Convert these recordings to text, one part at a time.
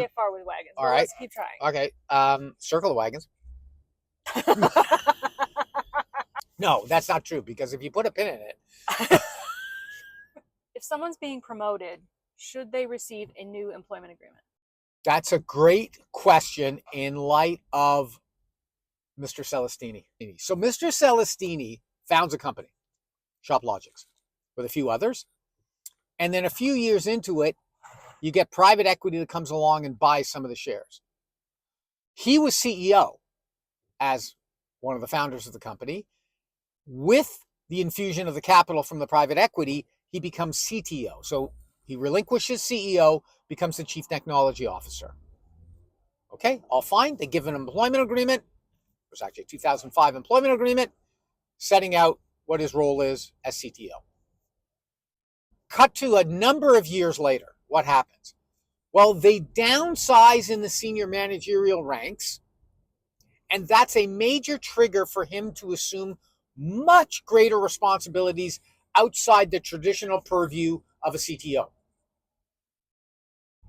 get far with wagons. All right. Let's keep trying. Okay. Circle the wagons. No, that's not true, because if you put a pin in it. If someone's being promoted, should they receive a new employment agreement? That's a great question in light of Mr. Celestini. So Mr. Celestini founds a company, ShopLogics, with a few others. And then a few years into it, you get private equity that comes along and buys some of the shares. He was CEO as one of the founders of the company. With the infusion of the capital from the private equity, he becomes CTO. So he relinquishes CEO, becomes the chief technology officer. Okay, all fine. They give an employment agreement. It was actually a 2005 employment agreement setting out what his role is as CTO. Cut to a number of years later, what happens? Well, they downsize in the senior managerial ranks, and that's a major trigger for him to assume much greater responsibilities outside the traditional purview of a CTO.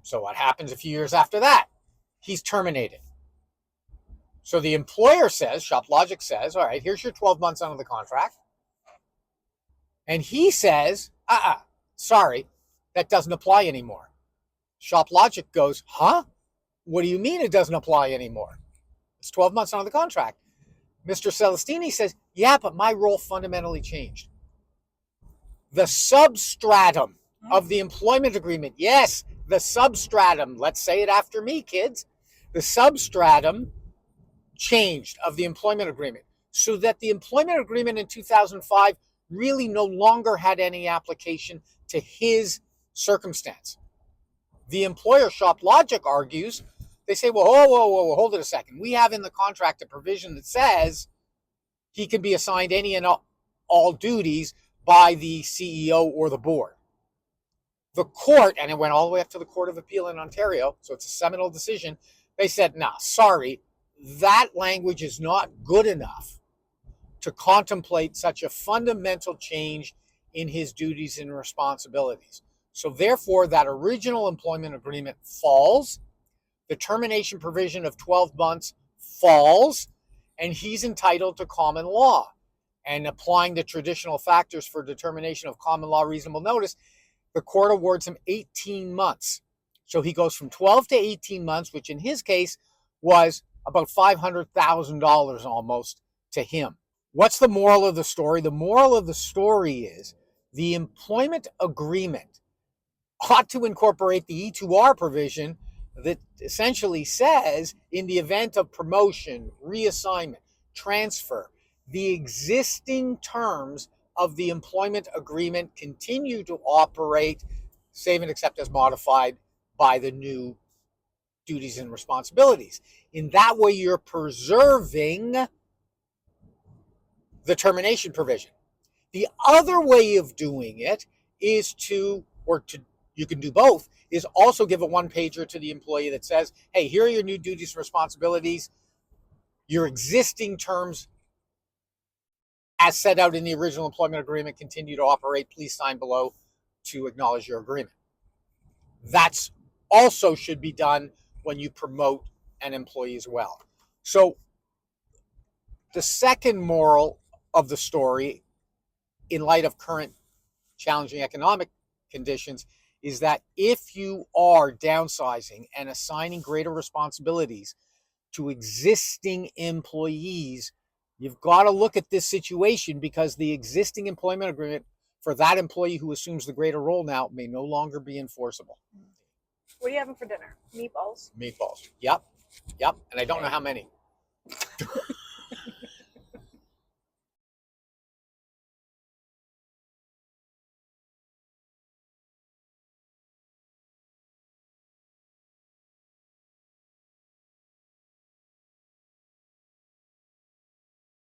So what happens a few years after that? He's terminated. So the employer says, ShopLogic says, all right, here's your 12 months under the contract. And he says, sorry, that doesn't apply anymore. ShopLogic goes, huh? What do you mean it doesn't apply anymore? It's 12 months under the contract. Mr. Celestini says, yeah, but my role fundamentally changed. The substratum of the employment agreement, yes, the substratum, let's say it after me, kids. The substratum changed of the employment agreement, so that the employment agreement in 2005 really no longer had any application to his circumstance. The employer, ShopLogic, argues, they say, well, whoa, hold it a second. We have in the contract a provision that says he can be assigned any and all duties by the CEO or the board. The court, and it went all the way up to the Court of Appeal in Ontario, so it's a seminal decision, they said, nah, sorry, that language is not good enough to contemplate such a fundamental change in his duties and responsibilities. So therefore, that original employment agreement falls, the termination provision of 12 months falls, and he's entitled to common law. And applying the traditional factors for determination of common law reasonable notice, the court awards him 18 months. So he goes from 12 to 18 months, which in his case was about $500,000 almost to him. What's the moral of the story? The moral of the story is the employment agreement ought to incorporate the E2R provision that essentially says in the event of promotion, reassignment, transfer, the existing terms of the employment agreement continue to operate, save and except as modified by the new duties and responsibilities. In that way, you're preserving the termination provision. The other way of doing it is you can do both, is also give a one-pager to the employee that says, hey, here are your new duties and responsibilities. Your existing terms as set out in the original employment agreement continue to operate. Please sign below to acknowledge your agreement. That's also should be done when you promote an employee as well. So the second moral of the story, in light of current challenging economic conditions, is that if you are downsizing and assigning greater responsibilities to existing employees, you've got to look at this situation, because the existing employment agreement for that employee who assumes the greater role now may no longer be enforceable. What are you having for dinner? Meatballs? Meatballs. Yep. And I don't know how many.